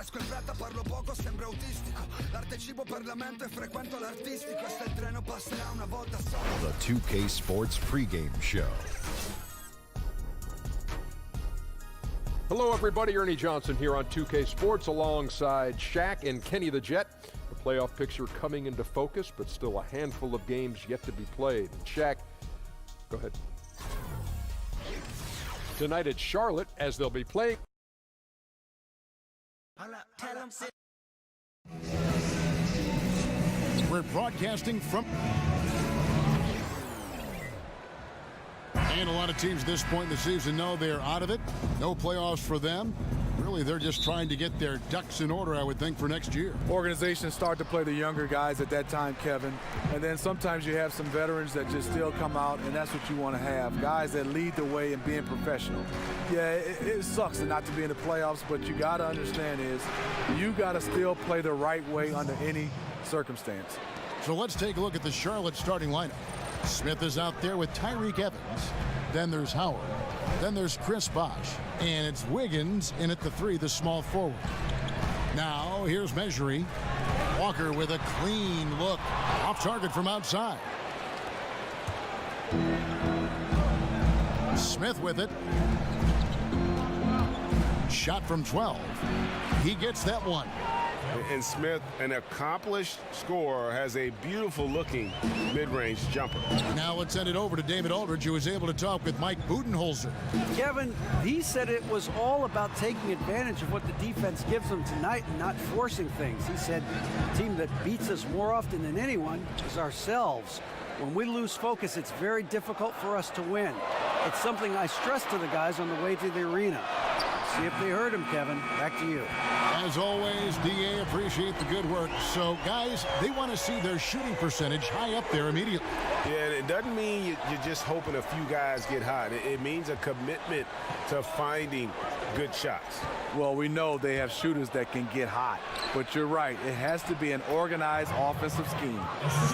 Cresco in fretta, parlo poco, sembra autistico. L'arte è cibo per la mente, frequento l'artistico. E se il treno passerà una volta sola. The 2K Sports pregame show. Hello, everybody. Ernie Johnson here on 2K Sports alongside Shaq and Kenny the Jet. The playoff picture coming into focus, but still a handful of games yet to be played. And Shaq, go ahead. Tonight at Charlotte, as they'll be playing. We're broadcasting from... And a lot of teams at this point in the season know they're out of it. No playoffs for them. Really, they're just trying to get their ducks in order, I would think, for next year. Organizations start to play the younger guys at that time, Kevin. And then sometimes you have some veterans that just still come out, and that's what you want to have. Guys that lead the way in being professional. Yeah, it sucks not to be in the playoffs, but you got to understand is you got to still play the right way under any circumstance. So let's take a look at the Charlotte starting lineup. Smith is out there with Tyreek Evans. Then there's Howard. Then there's Chris Bosh. And it's Wiggins in at the 3, the small forward. Now here's Measury. Walker with a clean look. Off target from outside. Smith with it. Shot from 12. He gets that one. And Smith, an accomplished scorer, has a beautiful-looking mid-range jumper. Now let's send it over to David Aldridge, who was able to talk with Mike Budenholzer. Kevin, he said it was all about taking advantage of what the defense gives them tonight and not forcing things. He said the team that beats us more often than anyone is ourselves. When we lose focus, it's very difficult for us to win. It's something I stress to the guys on the way to the arena. See if they heard him, Kevin. Back to you. As always, DA, appreciate the good work. So, guys, they want to see their shooting percentage high up there immediately. Yeah, it doesn't mean you're just hoping a few guys get hot. It means a commitment to finding good shots. Well, we know they have shooters that can get hot. But you're right. It has to be an organized offensive scheme.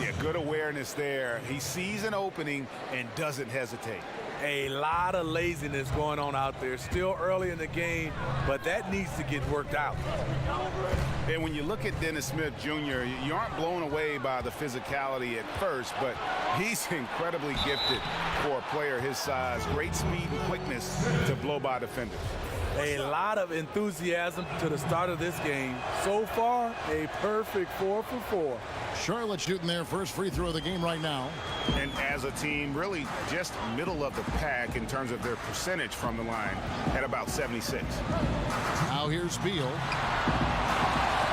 Yeah, good awareness there. He sees an opening and doesn't hesitate. A lot of laziness going on out there. Still early in the game, but that needs to get worked out. And when you look at Dennis Smith Jr., you aren't blown away by the physicality at first, but he's incredibly gifted for a player his size. Great speed and quickness to blow by defenders. A lot of enthusiasm to the start of this game. So far, a perfect 4 for 4. Charlotte shooting their first free throw of the game right now. And as a team, really just middle of the pack in terms of their percentage from the line at about 76. Now here's Beal.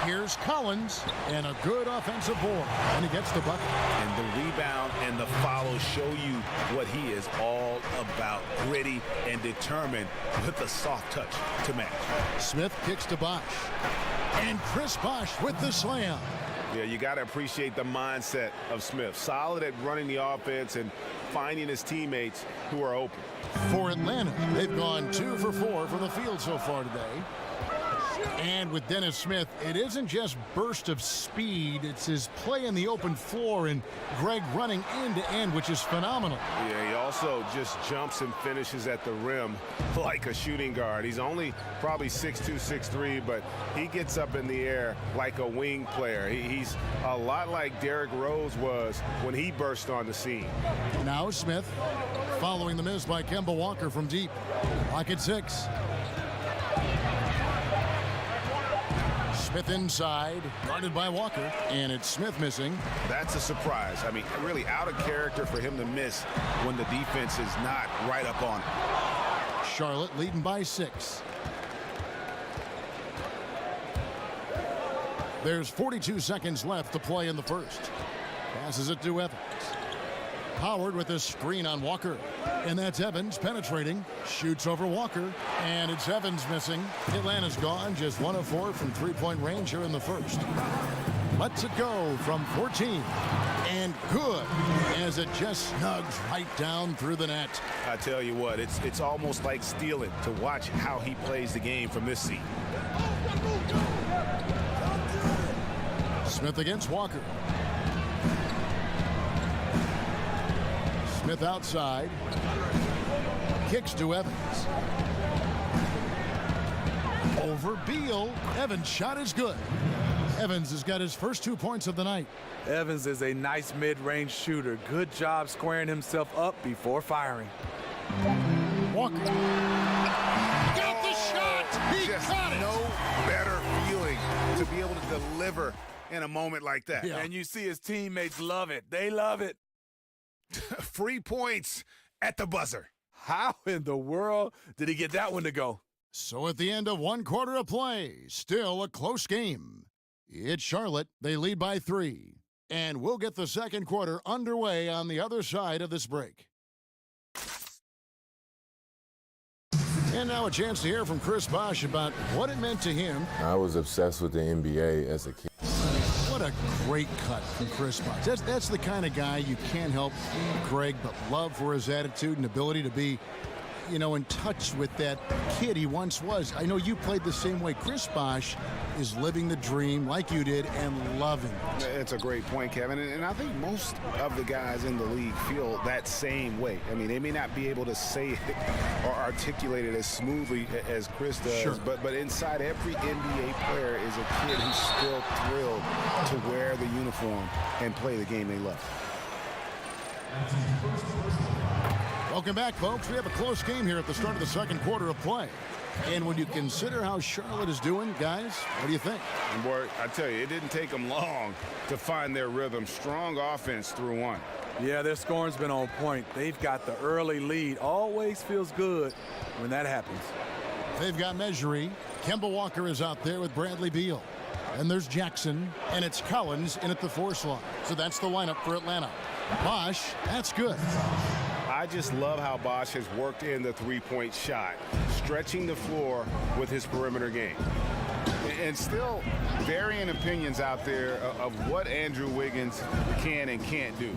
Here's Collins, and a good offensive board, and he gets the bucket. And the rebound and the follow show you what he is all about. Gritty and determined with a soft touch to match. Smith kicks to Bosh. And Chris Bosh with the slam. Yeah, you got to appreciate the mindset of Smith. Solid at running the offense and finding his teammates who are open. For Atlanta, they've gone 2 for 4 from the field so far today. And with Dennis Smith, it isn't just burst of speed, it's his play in the open floor and Greg running end to end, which is phenomenal. Yeah, he also just jumps and finishes at the rim like a shooting guard. He's only probably 6'2", 6'3", but he gets up in the air like a wing player. He's a lot like Derrick Rose was when he burst on the scene. Now Smith following the miss by Kemba Walker from deep. Lock at 6. Smith inside, guarded by Walker, and it's Smith missing. That's a surprise. I mean, really out of character for him to miss when the defense is not right up on it. Charlotte leading by 6. There's 42 seconds left to play in the first. Passes it to Evans. Howard with a screen on Walker. And that's Evans penetrating. Shoots over Walker. And it's Evans missing. Atlanta's gone. Just 1 of 4 from three-point range here in the first. Lets it go from 14. And good as it just snugs right down through the net. I tell you what, it's almost like stealing to watch how he plays the game from this seat. Smith against Walker. Smith outside. Kicks to Evans. Over Beal. Evans' shot is good. Evans has got his first 2 points of the night. Evans is a nice mid-range shooter. Good job squaring himself up before firing. Walker. Got the shot! He Just got it! no better feeling to be able to deliver in a moment like that. Yeah. And you see his teammates love it. They love it. Free points at the buzzer. How in the world did he get that one to go? So at the end of 1 quarter of play, still a close game. It's Charlotte. They lead by 3. And we'll get the second quarter underway on the other side of this break. And now a chance to hear from Chris Bosh about what it meant to him. I was obsessed with the NBA as a kid. What a great cut from Chris Bosh. That's the kind of guy you can't help, Greg, but love for his attitude and ability to be, you know, in touch with that kid he once was. I know you played the same way. Chris Bosh is living the dream like you did and loving it. It's a great point, Kevin. And I think most of the guys in the league feel that same way. I mean, they may not be able to say it or articulate it as smoothly as Chris does, Sure. but inside every NBA player is a kid who's still thrilled to wear the uniform and play the game they love. Welcome back, folks. We have a close game here at the start of the second quarter of play. And when you consider how Charlotte is doing, guys, what do you think? And boy, I tell you, it didn't take them long to find their rhythm. Strong offense through one. Yeah, their scoring's been on point. They've got the early lead. Always feels good when that happens. They've got Measury. Kemba Walker is out there with Bradley Beal. And there's Jackson, and it's Collins in at the 4 slot. So that's the lineup for Atlanta. Bosh, that's good. I just love how Bosh has worked in the three-point shot, stretching the floor with his perimeter game. And still varying opinions out there of what Andrew Wiggins can and can't do.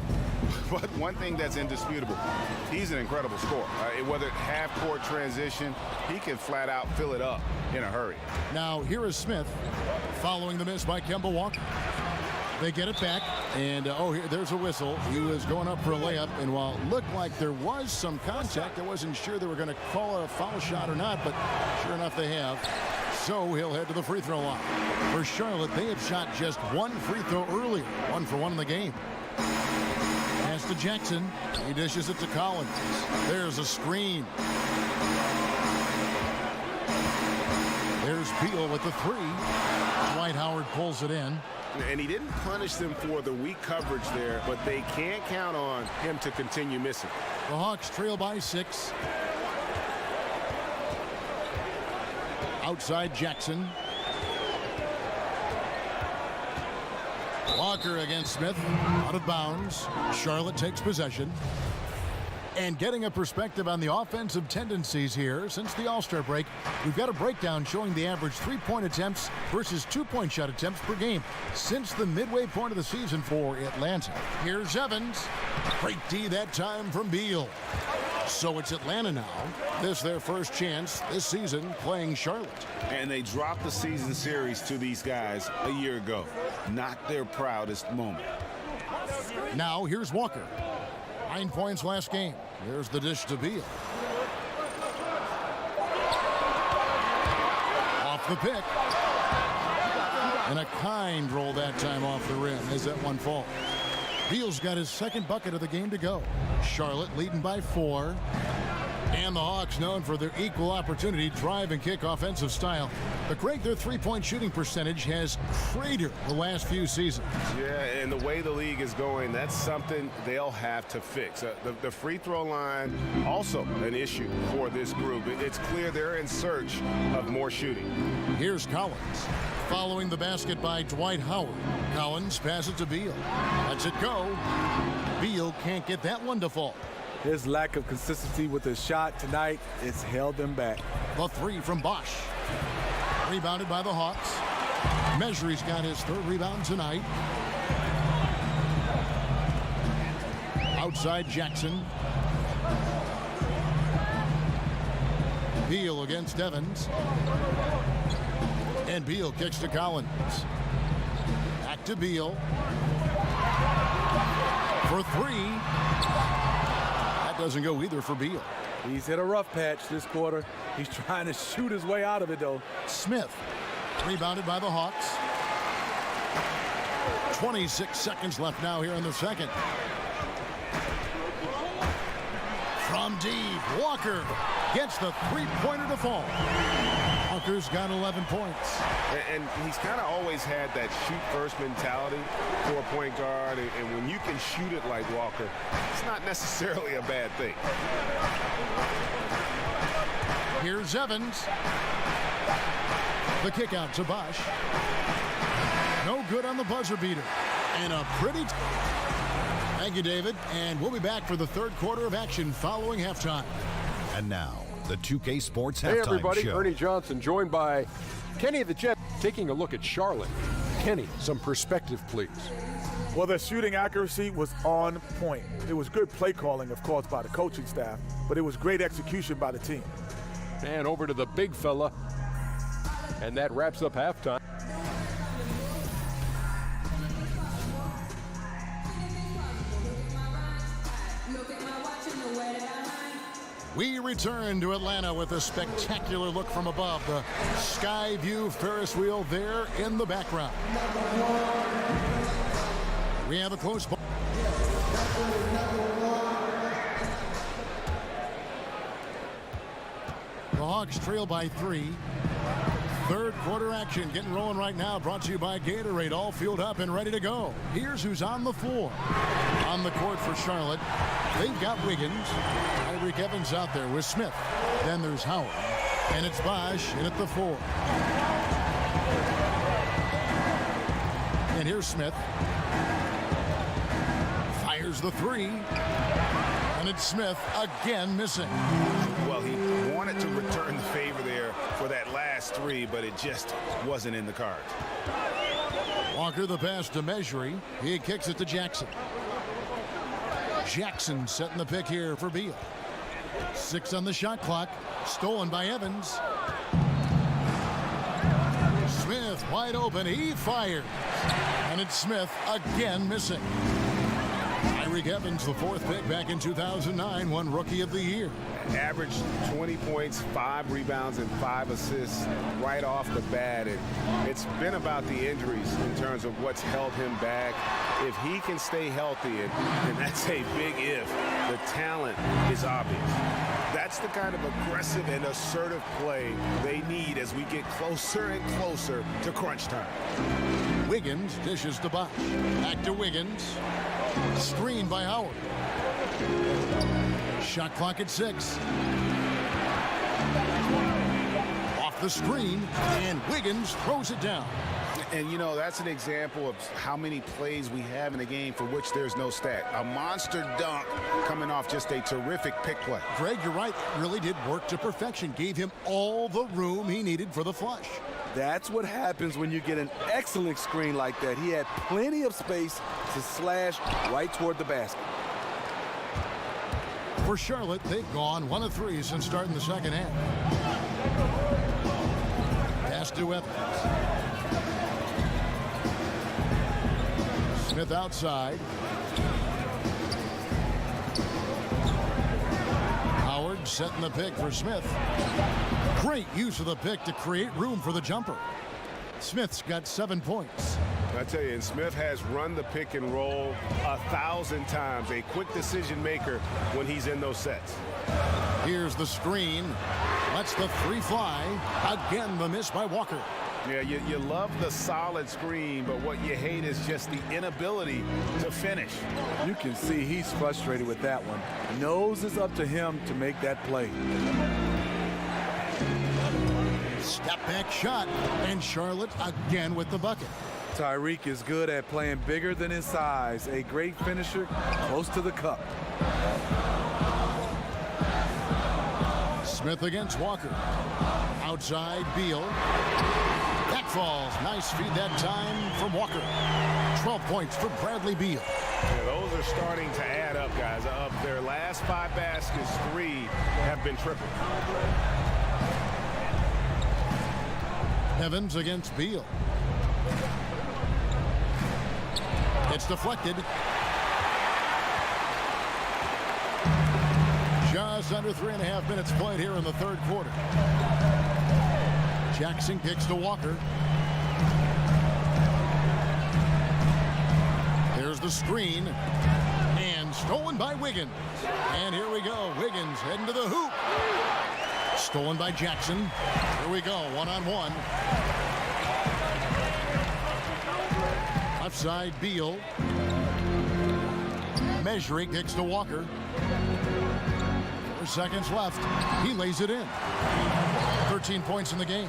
But one thing that's indisputable, he's an incredible scorer. Whether half-court transition, he can flat out fill it up in a hurry. Now, here is Smith following the miss by Kemba Walker. They get it back, and there's a whistle. He was going up for a layup, and while it looked like there was some contact, I wasn't sure they were going to call a foul shot or not, but sure enough they have. So he'll head to the free throw line. For Charlotte, they have shot just 1 free throw earlier, 1 for 1 in the game. Pass to Jackson. He dishes it to Collins. There's a screen. There's Beal with the 3. Dwight Howard pulls it in. And he didn't punish them for the weak coverage there, but they can't count on him to continue missing. The Hawks trail by 6. Outside Jackson. Walker against Smith. Out of bounds. Charlotte takes possession. And getting a perspective on the offensive tendencies here since the All-Star break, we've got a breakdown showing the average 3-point attempts versus 2-point shot attempts per game since the midway point of the season for Atlanta. Here's Evans. Great D that time from Beal. So it's Atlanta now. This their first chance this season playing Charlotte. And they dropped the season series to these guys a year ago. Not their proudest moment. Now here's Walker. 9 points last game. There's the dish to Beal. Off the pick. And a kind roll that time off the rim as that one falls. Beal's got his second bucket of the game to go. Charlotte leading by 4. And the Hawks known for their equal opportunity drive and kick offensive style. But Greg, their 3-point shooting percentage has cratered the last few seasons. Yeah, and the way the league is going, that's something they'll have to fix. The free throw line, also an issue for this group. It's clear they're in search of more shooting. Here's Collins. Following the basket by Dwight Howard. Collins passes to Beal. Lets it go. Beal can't get that one to fall. His lack of consistency with his shot tonight has held them back. The 3 from Bosh. Rebounded by the Hawks. Measury's got his 3rd rebound tonight. Outside Jackson. Beal against Evans. And Beal kicks to Collins. Back to Beal. For 3. That doesn't go either for Beal. He's hit a rough patch this quarter. He's trying to shoot his way out of it, though. Smith, rebounded by the Hawks. 26 seconds left now here in the second. From deep, Walker gets the three-pointer to fall. Walker's got 11 points. And he's kind of always had that shoot-first mentality for a point guard. And when you can shoot it like Walker, it's not necessarily a bad thing. Here's Evans. The kick out to Bosch. No good on the buzzer beater. And a pretty... Thank you, David. And we'll be back for the third quarter of action following halftime. And now, the 2K Sports Halftime Hey, everybody. Show. Ernie Johnson, joined by Kenny the Jet, taking a look at Charlotte. Kenny, some perspective, please. Well, the shooting accuracy was on point. It was good play calling, of course, by the coaching staff, but it was great execution by the team. And over to the big fella. And that wraps up halftime. We return to Atlanta with a spectacular look from above. The Sky View Ferris wheel there in the background. We have a close ball. The Hawks trail by 3. Third quarter action getting rolling right now, brought to you by Gatorade, all fueled up and ready to go. Here's who's on the floor. On the court for Charlotte, they've got Wiggins. Tyreek Evans out there with Smith. Then there's Howard. And it's Bosch in at the 4. And here's Smith. Fires the 3. And it's Smith again missing. Well, he wanted to return the favor there for that last 3, but it just wasn't in the cards. Walker the pass to Measury. He kicks it to Jackson. Jackson setting the pick here for Beal. 6 on the shot clock. Stolen by Evans. Smith wide open. He fires. And it's Smith again missing. Tyreek Evans, the 4th pick back in 2009, won Rookie of the Year. Averaged 20 points, 5 rebounds, and 5 assists right off the bat. And it's been about the injuries in terms of what's held him back. If he can stay healthy, and that's a big if, the talent is obvious. That's the kind of aggressive and assertive play they need as we get closer and closer to crunch time. Wiggins dishes to Bosch. Back to Wiggins. Screened by Howard. Shot clock at 6. Off the screen, and Wiggins throws it down. And, you know, that's an example of how many plays we have in a game for which there's no stat. A monster dunk coming off just a terrific pick play. Greg, you're right. Really did work to perfection. Gave him all the room he needed for the flush. That's what happens when you get an excellent screen like that. He had plenty of space to slash right toward the basket. For Charlotte, they've gone 1 of 3 since starting the second half. Pass to Evans. Smith outside. Howard setting the pick for Smith. Great use of the pick to create room for the jumper. Smith's got 7 points. I tell you, and Smith has run the pick and roll 1,000 times. A quick decision maker when he's in those sets. Here's the screen. Lets the 3 fly. Again, the miss by Walker. Yeah, you love the solid screen, but what you hate is just the inability to finish. You can see he's frustrated with that one. Knows it's up to him to make that play. Step back shot, and Charlotte again with the bucket. Tyreek is good at playing bigger than his size. A great finisher, close to the cup. Smith against Walker. Outside, Beal. That falls. Nice feed that time from Walker. 12 points for Bradley Beal. Yeah, those are starting to add up, guys. Of their last 5 baskets, 3 have been triple. Evans against Beal. It's deflected. Just Just under 3.5 minutes played here in the third quarter. Jackson kicks to Walker. There's the screen. And stolen by Wiggins. And here we go. Wiggins heading to the hoop. Stolen by Jackson. Here we go. One-on-one. Left side, Beal. Mejri kicks to Walker. 4 seconds left. He lays it in. 13 points in the game.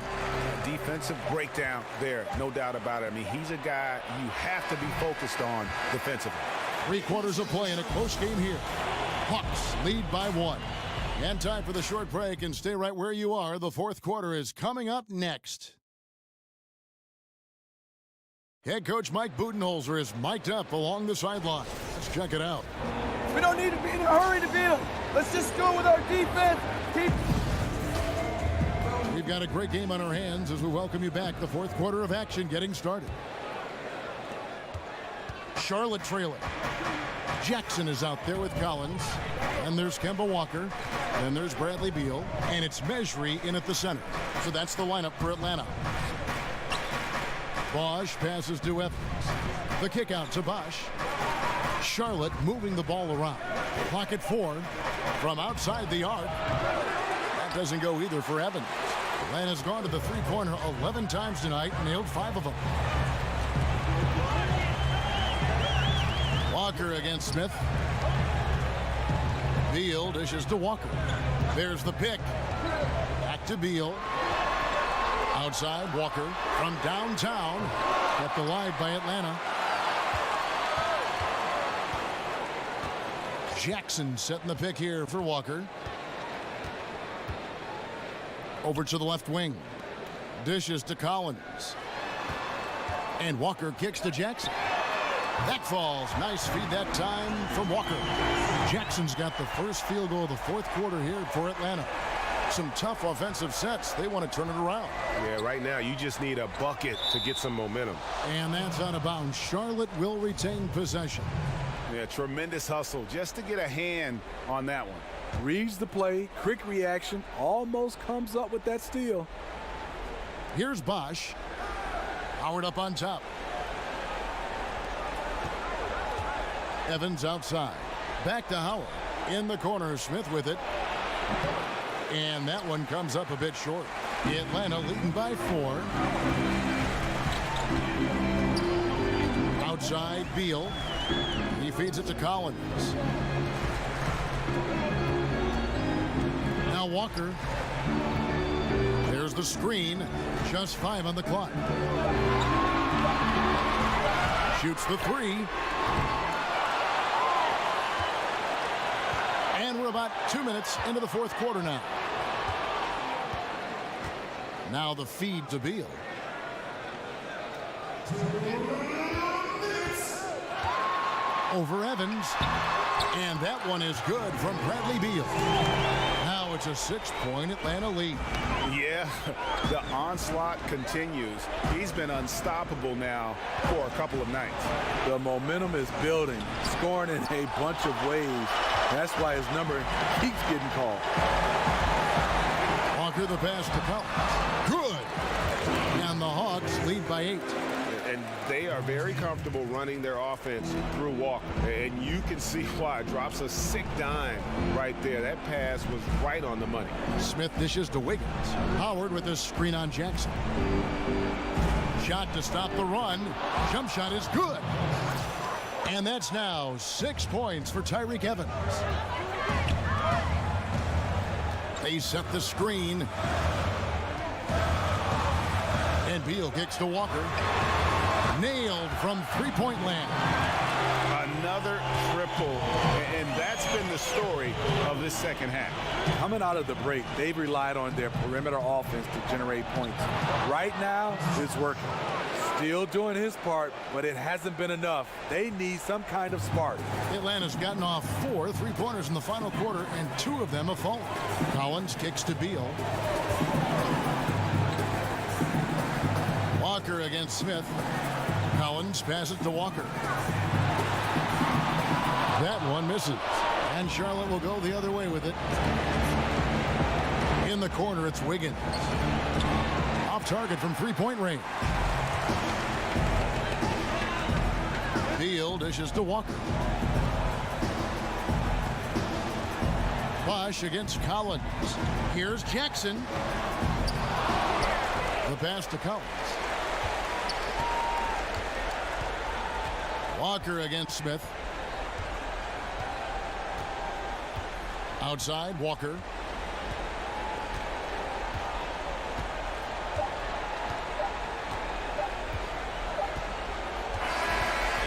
Defensive breakdown there, no doubt about it. I mean, he's a guy you have to be focused on defensively. 3 quarters of play in a close game here. Hawks lead by 1. And time for the short break, and stay right where you are. The fourth quarter is coming up next. Head coach Mike Budenholzer is mic'd up along the sideline. Let's check it out. We don't need to be in a hurry to beat them. Let's just go with our defense. We've got a great game on our hands as we welcome you back. The fourth quarter of action getting started. Charlotte trailing. Jackson is out there with Collins. And there's Kemba Walker. Then there's Bradley Beal. And it's Mejri in at the center. So that's the lineup for Atlanta. Bosch passes to Evans. The kick out to Bosch. Charlotte moving the ball around. Pocket 4 from outside the arc. That doesn't go either for Evans. Atlanta's gone to the three-pointer 11 times tonight, nailed 5 of them. Walker against Smith. Beal dishes to Walker. There's the pick. Back to Beal. Outside, Walker from downtown. Kept alive by Atlanta. Jackson setting the pick here for Walker. Over to the left wing. Dishes to Collins. And Walker kicks to Jackson. That falls. Nice feed that time from Walker. Jackson's got the first field goal of the fourth quarter here for Atlanta. Some tough offensive sets. They want to turn it around. Yeah, right now you just need a bucket to get some momentum. And that's out of bounds. Charlotte will retain possession. Yeah, tremendous hustle just to get a hand on that one. Reads the play, quick reaction, almost comes up with that steal. Here's Bosch. Howard up on top. Evans outside. Back to Howard. In the corner, Smith with it. And that one comes up a bit short. Atlanta leading by 4. Outside, Beal. He feeds it to Collins. Now Walker. There's the screen. Just 5 on the clock. Shoots the 3. And we're about 2 minutes into the fourth quarter now. Now the feed to Beal. Over Evans. And that one is good from Bradley Beal. Now it's a 6-point Atlanta lead. Yeah, the onslaught continues. He's been unstoppable now for a couple of nights. The momentum is building, scoring in a bunch of ways. That's why his number keeps getting called. Walker the pass to Collins. Good. And the Hawks lead by 8. And they are very comfortable running their offense through Walker. And you can see why. Drops a sick dime right there. That pass was right on the money. Smith dishes to Wiggins. Howard with a screen on Jackson. Shot to stop the run. Jump shot is good. And that's now 6 points for Tyreke Evans. They set the screen. And Beal kicks to Walker. Nailed from three-point land. Another triple, and that's been the story of this second half. Coming out of the break, they've relied on their perimeter offense to generate points. Right now, it's working. Still doing his part, but it hasn't been enough. They need some kind of spark. Atlanta's gotten off 4 3-pointers in the final quarter, and 2 of them have fallen. Collins kicks to Beal. Walker against Smith. Collins passes to Walker. That one misses. And Charlotte will go the other way with it. In the corner, it's Wiggins. Off target from three-point range. Beal dishes to Walker. Bosch against Collins. Here's Jackson. The pass to Collins. Walker against Smith. Outside, Walker.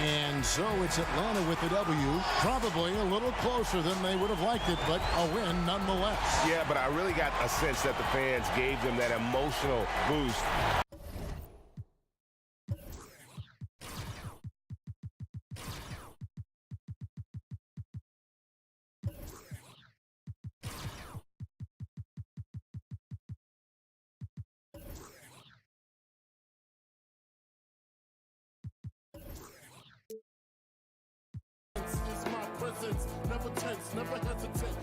And so it's Atlanta with the W. Probably a little closer than they would have liked it, but a win nonetheless. Yeah, but I really got a sense that the fans gave them that emotional boost. Never tense, never hesitate.